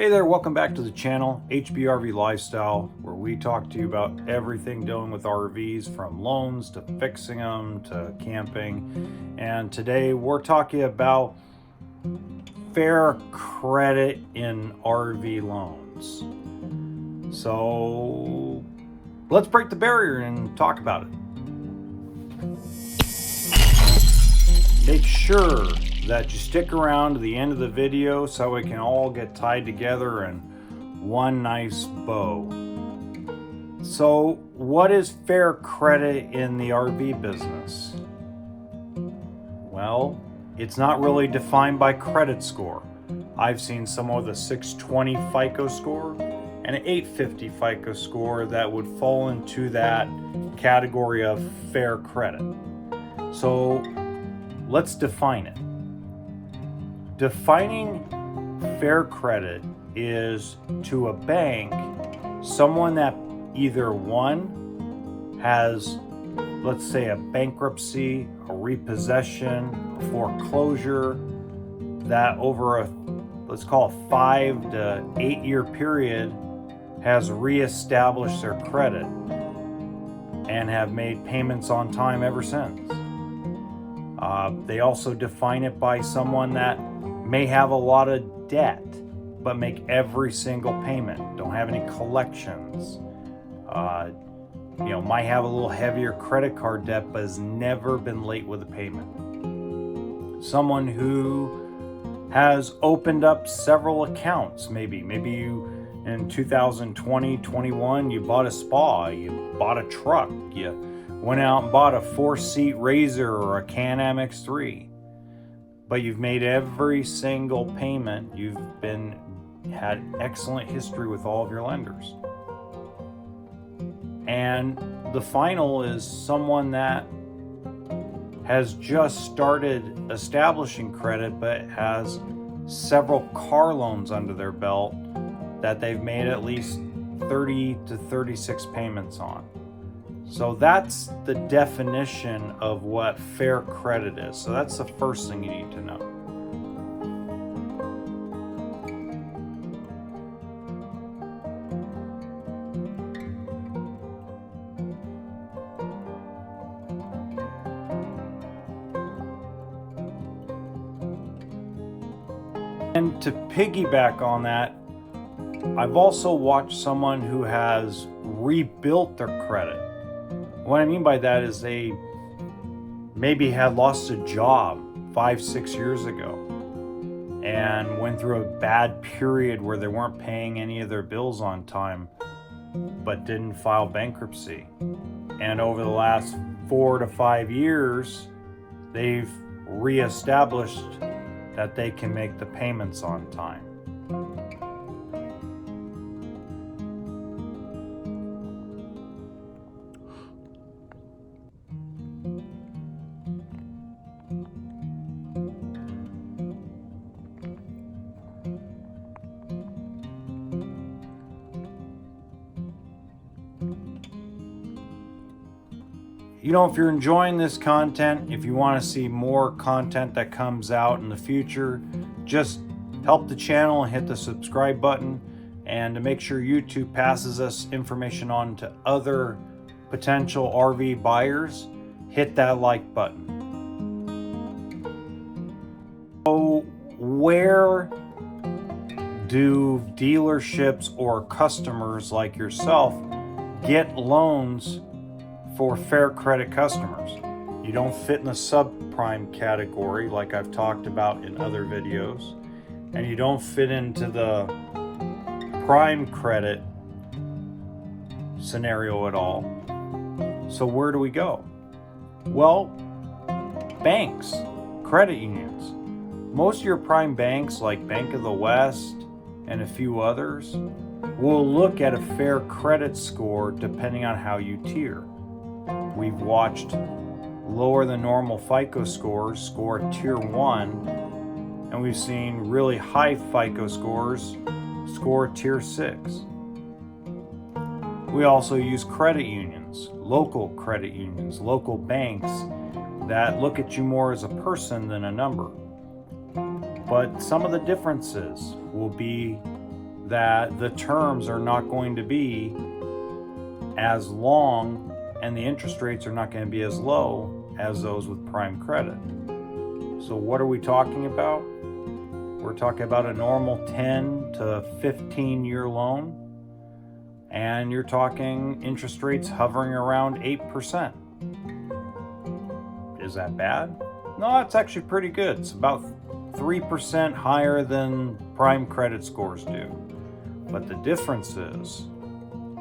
Hey there, welcome back to the channel, HBRV Lifestyle, where we talk to you about everything dealing with RVs, from loans to fixing them to camping. And today we're talking about fair credit in RV loans. So let's break the barrier and talk about it. Make sure that you stick around to the end of the video so we can all get tied together in one nice bow. So, what is fair credit in the RV business? Well, it's not really defined by credit score. I've seen someone with a 620 FICO score and an 850 FICO score that would fall into that category of fair credit. So, let's define it. Defining fair credit is, to a bank, someone that either one has, let's say, a bankruptcy, a repossession, a foreclosure, that over a, let's call it 5 to 8 year period, has reestablished their credit and have made payments on time ever since. They also define it by someone that may have a lot of debt but make every single payment, don't have any collections, might have a little heavier credit card debt but has never been late with a payment. Someone who has opened up several accounts. Maybe you in 2020, 21, you bought a spa, you bought a truck, you went out and bought a 4-seat Razor or a Can-Am X3. But you've made every single payment. You've had excellent history with all of your lenders. And the final is someone that has just started establishing credit but has several car loans under their belt that they've made at least 30 to 36 payments on. So that's the definition of what fair credit is. So that's the first thing you need to know. And to piggyback on that, I've also watched someone who has rebuilt their credit. What I mean by that is they maybe had lost a job 5-6 years ago and went through a bad period where they weren't paying any of their bills on time but didn't file bankruptcy. And over the last 4 to 5 years, they've reestablished that they can make the payments on time. If you're enjoying this content, if you want to see more content that comes out in the future, just help the channel and hit the subscribe button. And to make sure YouTube passes us information on to other potential RV buyers, hit that like button. So where do dealerships or customers like yourself get loans for fair credit customers? You don't fit in the subprime category like I've talked about in other videos, and you don't fit into the prime credit scenario at all. So where do we go? Well, banks, credit unions. Most of your prime banks like Bank of the West and a few others will look at a fair credit score depending on how you tier. We've watched lower than normal FICO scores score tier 1, and we've seen really high FICO scores score tier 6. We also use credit unions, local banks that look at you more as a person than a number. But some of the differences will be that the terms are not going to be as long and the interest rates are not going to be as low as those with prime credit. So what are we talking about? We're talking about a normal 10 to 15 year loan, and you're talking interest rates hovering around 8%. Is that bad? No, it's actually pretty good. It's about 3% higher than prime credit scores do. But the difference is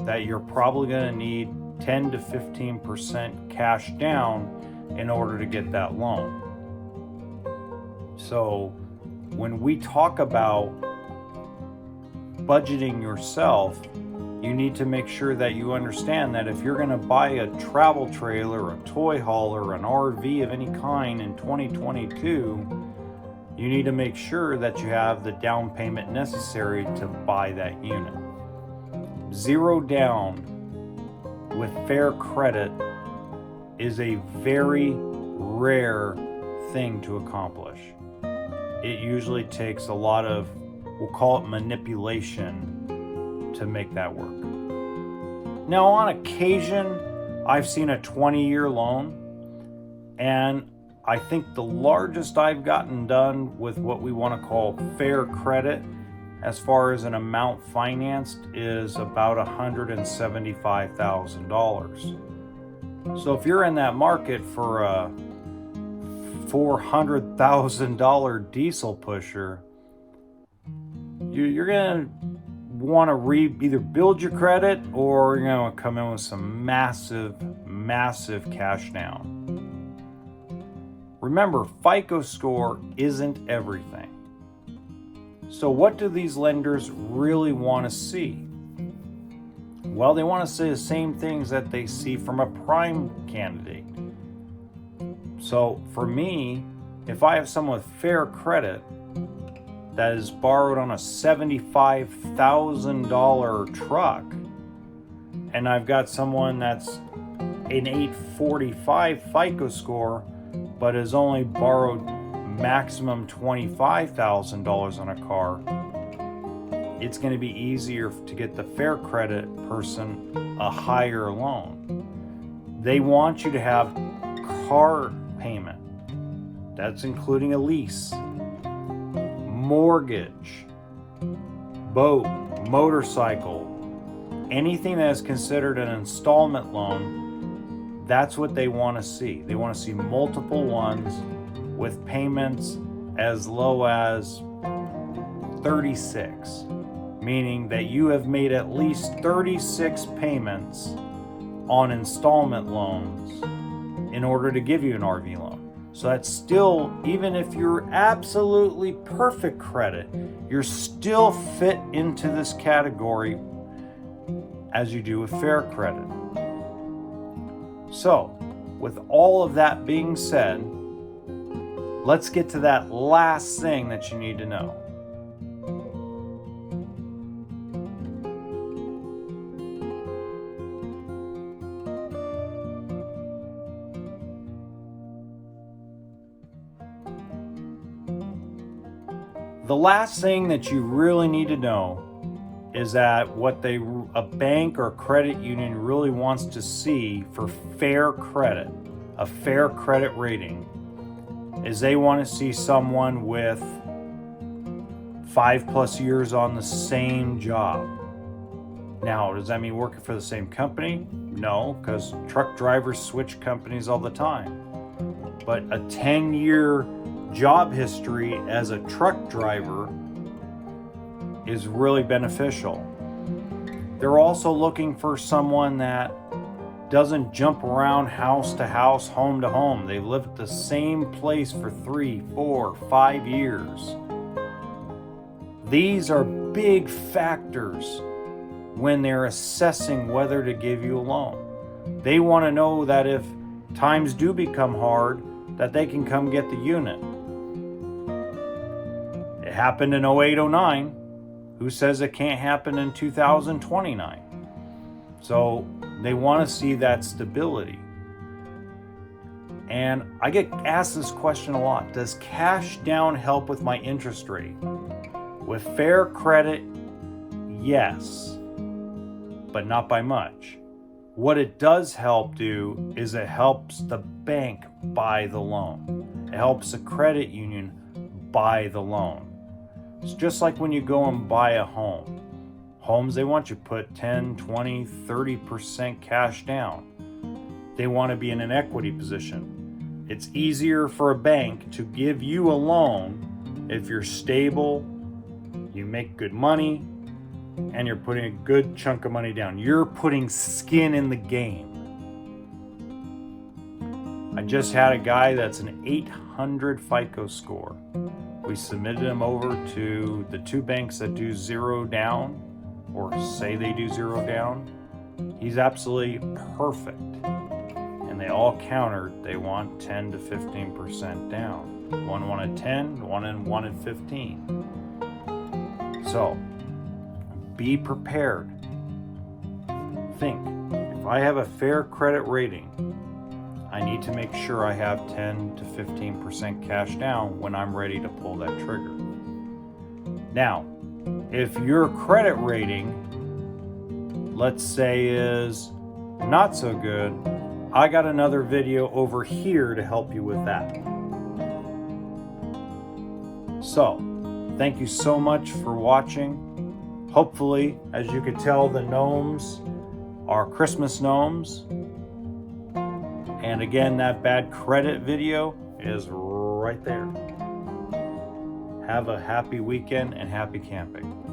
that you're probably going to need 10 to 15% cash down in order to get that loan. So when we talk about budgeting yourself, you need to make sure that you understand that if you're going to buy a travel trailer, a toy hauler, an RV of any kind in 2022, you need to make sure that you have the down payment necessary to buy that unit. Zero down with fair credit is a very rare thing to accomplish. It usually takes a lot of, we'll call it manipulation, to make that work. Now, on occasion, I've seen a 20-year loan, and I think the largest I've gotten done with what we want to call fair credit, as far as an amount financed, is about $175,000. So if you're in that market for a $400,000 diesel pusher, you're going to want to either build your credit, or you're going to come in with some massive cash down. Remember, FICO score isn't everything. So what do these lenders really want to see? Well, they want to see the same things that they see from a prime candidate. So for me, if I have someone with fair credit that is borrowed on a $75,000 truck, and I've got someone that's an 845 FICO score but has only borrowed maximum $25,000 on a car, it's going to be easier to get the fair credit person a higher loan. They want you to have car payment. That's including a lease, mortgage, boat, motorcycle, anything that is considered an installment loan. That's what they want to see. They want to see multiple ones with payments as low as 36, meaning that you have made at least 36 payments on installment loans in order to give you an RV loan. So that's still, even if you're absolutely perfect credit, you're still fit into this category as you do with fair credit. So, with all of that being said, let's get to that last thing that you need to know. The last thing that you really need to know is that what a bank or credit union really wants to see for fair credit, a fair credit rating, is they want to see someone with 5+ years on the same job. Now, does that mean working for the same company? No, because truck drivers switch companies all the time. But a 10-year job history as a truck driver is really beneficial. They're also looking for someone that doesn't jump around house to house, home to home. They live at the same place for 3, 4, 5 years. These are big factors when they're assessing whether to give you a loan. They want to know that if times do become hard, that they can come get the unit. It happened in 08-09. Who says it can't happen in 2029? So they want to see that stability. And I get asked this question a lot. Does cash down help with my interest rate? With fair credit, Yes, but not by much. What it does help do is it helps the bank buy the loan. It helps the credit union buy the loan. It's just like when you go and buy a home. Homes, they want you to put 10, 20, 30% cash down. They want to be in an equity position. It's easier for a bank to give you a loan if you're stable, you make good money, and you're putting a good chunk of money down. You're putting skin in the game. I just had a guy that's an 800 Fico score. We submitted him over to the two banks that do zero down, or say they do zero down. He's absolutely perfect. And they all countered, they want 10 to 15% down. One wanted 10, one wanted 15. So, be prepared. Think, if I have a fair credit rating, I need to make sure I have 10 to 15% cash down when I'm ready to pull that trigger. Now, if your credit rating, let's say, is not so good, I got another video over here to help you with that. So, thank you so much for watching. Hopefully, as you could tell, the gnomes are Christmas gnomes. And again, that bad credit video is right there. Have a happy weekend and happy camping.